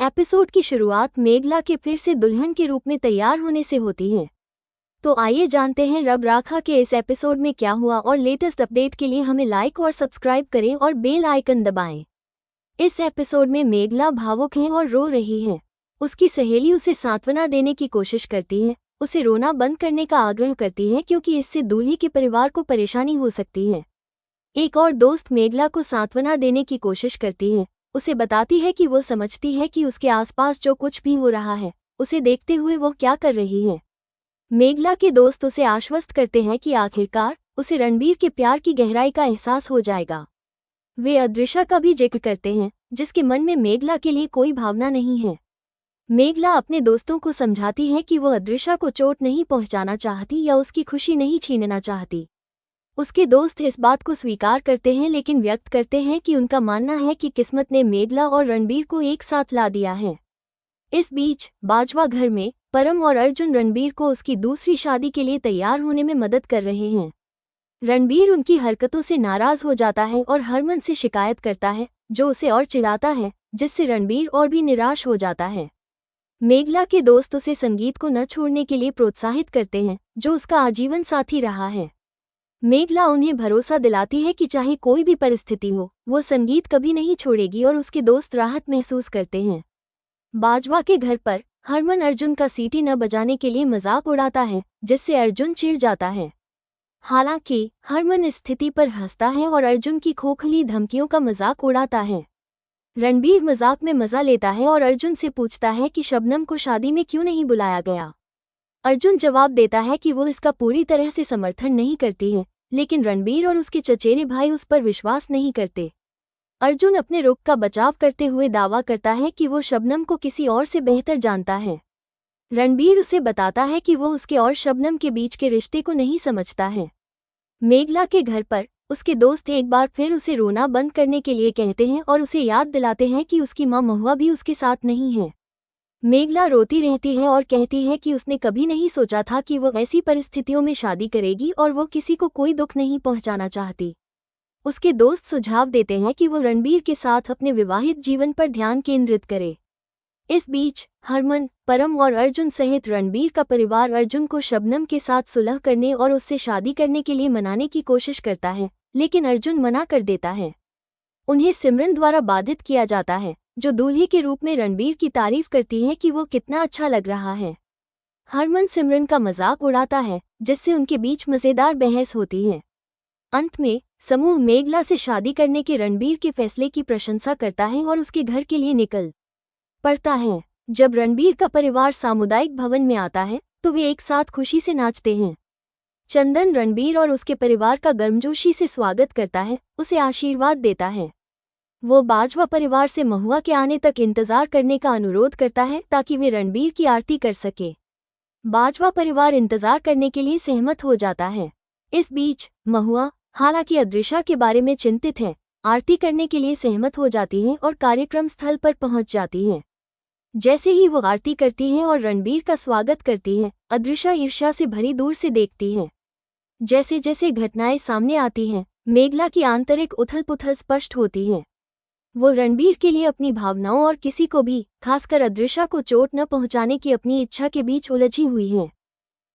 Episode की शुरुआत मेघला के फिर से दुल्हन के रूप में तैयार होने से होती है। तो आइए जानते हैं रब राखा के इस एपिसोड में क्या हुआ और लेटेस्ट अपडेट के लिए हमें लाइक और सब्सक्राइब करें और बेल आइकन दबाएं। इस एपिसोड में मेघला भावुक है और रो रही है। उसकी सहेली उसे सांत्वना देने की कोशिश करती है, उसे रोना बंद करने का आग्रह करती है क्योंकि इससे दूल्हे के परिवार को परेशानी हो सकती है। एक और दोस्त मेघला को सांत्वना देने की कोशिश करती है, उसे बताती है कि वो समझती है कि उसके आसपास जो कुछ भी हो रहा है उसे देखते हुए वो क्या कर रही है। मेघला के दोस्त उसे आश्वस्त करते हैं कि आखिरकार उसे रणबीर के प्यार की गहराई का एहसास हो जाएगा। वे अदृश्य का भी जिक्र करते हैं जिसके मन में मेघला के लिए कोई भावना नहीं है। मेघला अपने दोस्तों को समझाती है कि वो अदृश्य को चोट नहीं पहुंचाना चाहती या उसकी खुशी नहीं छीनना चाहती। उसके दोस्त इस बात को स्वीकार करते हैं लेकिन व्यक्त करते हैं कि उनका मानना है कि किस्मत ने मेघला और रणबीर को एक साथ ला दिया है। इस बीच बाजवा घर में परम और अर्जुन रणबीर को उसकी दूसरी शादी के लिए तैयार होने में मदद कर रहे हैं। रणबीर उनकी हरकतों से नाराज हो जाता है और हरमन से शिकायत करता है, जो उसे और चिढ़ाता है, जिससे रणबीर और भी निराश हो जाता है। मेघला के दोस्त उसे संगीत को न छोड़ने के लिए प्रोत्साहित करते हैं, जो उसका आजीवन साथी रहा है। मेघला उन्हें भरोसा दिलाती है कि चाहे कोई भी परिस्थिति हो, वो संगीत कभी नहीं छोड़ेगी और उसके दोस्त राहत महसूस करते हैं। बाजवा के घर पर हरमन अर्जुन का सीटी न बजाने के लिए मजाक उड़ाता है, जिससे अर्जुन चिढ़ जाता है। हालांकि हरमन इस स्थिति पर हंसता है और अर्जुन की खोखली धमकियों का मजाक उड़ाता है। रणबीर मजाक में मजा लेता है और अर्जुन से पूछता है कि शबनम को शादी में क्यों नहीं बुलाया गया। अर्जुन जवाब देता है कि वो इसका पूरी तरह से समर्थन नहीं करती है, लेकिन रणबीर और उसके चचेरे भाई उस पर विश्वास नहीं करते। अर्जुन अपने रुख का बचाव करते हुए दावा करता है कि वो शबनम को किसी और से बेहतर जानता है। रणबीर उसे बताता है कि वो उसके और शबनम के बीच के रिश्ते को नहीं समझता है। मेघला के घर पर उसके दोस्त एक बार फिर उसे रोना बंद करने के लिए कहते हैं और उसे याद दिलाते हैं कि उसकी मां महुआ भी उसके साथ नहीं है। मेघला रोती रहती है और कहती है कि उसने कभी नहीं सोचा था कि वो ऐसी परिस्थितियों में शादी करेगी और वो किसी को कोई दुख नहीं पहुंचाना चाहती। उसके दोस्त सुझाव देते हैं कि वो रणबीर के साथ अपने विवाहित जीवन पर ध्यान केंद्रित करे। इस बीच हरमन, परम और अर्जुन सहित रणबीर का परिवार अर्जुन को शबनम के साथ सुलह करने और उससे शादी करने के लिए मनाने की कोशिश करता है, लेकिन अर्जुन मना कर देता है। उन्हें सिमरन द्वारा बाधित किया जाता है, जो दूल्हे के रूप में रणबीर की तारीफ करती है कि वो कितना अच्छा लग रहा है। हरमन सिमरन का मजाक उड़ाता है, जिससे उनके बीच मजेदार बहस होती है। अंत में समूह मेघला से शादी करने के रणबीर के फैसले की प्रशंसा करता है और उसके घर के लिए निकल पड़ता है। जब रणबीर का परिवार सामुदायिक भवन में आता है तो वे एक साथ खुशी से नाचते हैं। चंदन रणबीर और उसके परिवार का गर्मजोशी से स्वागत करता है, उसे आशीर्वाद देता है। वो बाजवा परिवार से महुआ के आने तक इंतजार करने का अनुरोध करता है ताकि वे रणबीर की आरती कर सके। बाजवा परिवार इंतजार करने के लिए सहमत हो जाता है। इस बीच महुआ, हालांकि अदृश्य के बारे में चिंतित है, आरती करने के लिए सहमत हो जाती हैं और कार्यक्रम स्थल पर पहुंच जाती हैं। जैसे ही वो आरती करती हैं और रणबीर का स्वागत करती हैं, अदृश्य ईर्ष्या से भरी दूर से देखती है। जैसे जैसे घटनाएं सामने आती हैं, मेघला की आंतरिक उथल-पुथल स्पष्ट होती है। वो रणबीर के लिए अपनी भावनाओं और किसी को भी, खासकर अदृश्य को चोट न पहुंचाने की अपनी इच्छा के बीच उलझी हुई है।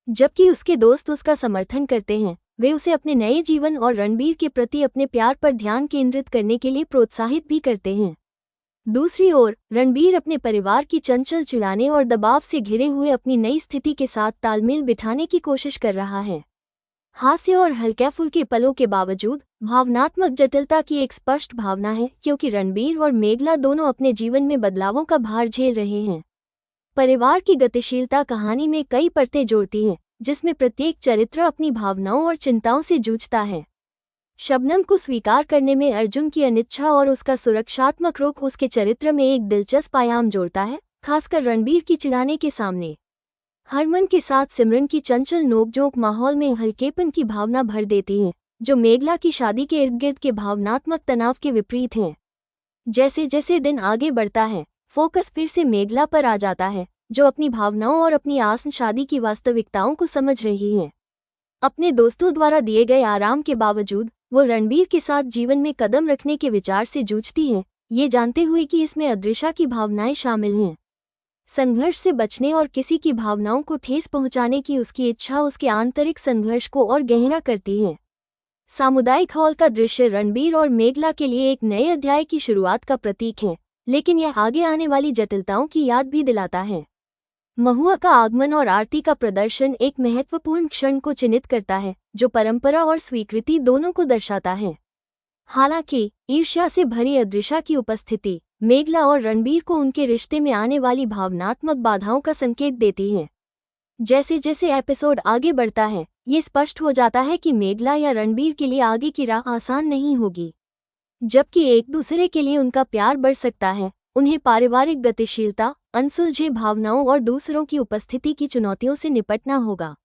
जबकि उसके दोस्त उसका समर्थन करते हैं, वे उसे अपने नए जीवन और रणबीर के प्रति अपने प्यार पर ध्यान केंद्रित करने के लिए प्रोत्साहित भी करते हैं। दूसरी ओर रणबीर अपने परिवार की चंचल चिढ़ाने और दबाव से घिरे हुए अपनी नई स्थिति के साथ तालमेल बिठाने की कोशिश कर रहा है। हास्य और हल्के फुल्के पलों के बावजूद भावनात्मक जटिलता की एक स्पष्ट भावना है, क्योंकि रणबीर और मेघला दोनों अपने जीवन में बदलावों का भार झेल रहे हैं। परिवार की गतिशीलता कहानी में कई परतें जोड़ती है, जिसमें प्रत्येक चरित्र अपनी भावनाओं और चिंताओं से जूझता है। शबनम को स्वीकार करने में अर्जुन की अनिच्छा और उसका सुरक्षात्मक रुख उसके चरित्र में एक दिलचस्प आयाम जोड़ता है, खासकर रणबीर की चिढ़ाने के सामने। हरमन के साथ सिमरन की चंचल नोकझोंक माहौल में हल्केपन की भावना भर देती है, जो मेघला की शादी के इर्द गिर्द के भावनात्मक तनाव के विपरीत हैं। जैसे जैसे दिन आगे बढ़ता है, फोकस फिर से मेघला पर आ जाता है, जो अपनी भावनाओं और अपनी आसन शादी की वास्तविकताओं को समझ रही है। अपने दोस्तों द्वारा दिए गए आराम के बावजूद वो रणबीर के साथ जीवन में कदम रखने के विचार से जूझती है, ये जानते हुए कि इसमें अदृशा की भावनाएं शामिल हैं। संघर्ष से बचने और किसी की भावनाओं को ठेस पहुंचाने की उसकी इच्छा उसके आंतरिक संघर्ष को और गहरा करती है। सामुदायिक हॉल का दृश्य रणबीर और मेघला के लिए एक नए अध्याय की शुरुआत का प्रतीक है, लेकिन यह आगे आने वाली जटिलताओं की याद भी दिलाता है। महुआ का आगमन और आरती का प्रदर्शन एक महत्वपूर्ण क्षण को चिन्हित करता है, जो परंपरा और स्वीकृति दोनों को दर्शाता है। हालांकि ईर्ष्या से भरी अदृशा की उपस्थिति मेघला और रणबीर को उनके रिश्ते में आने वाली भावनात्मक बाधाओं का संकेत देती है। जैसे जैसे एपिसोड आगे बढ़ता है, ये स्पष्ट हो जाता है कि मेघला या रणबीर के लिए आगे की राह आसान नहीं होगी। जबकि एक दूसरे के लिए उनका प्यार बढ़ सकता है, उन्हें पारिवारिक गतिशीलता, अनसुलझे भावनाओं और दूसरों की उपस्थिति की चुनौतियों से निपटना होगा।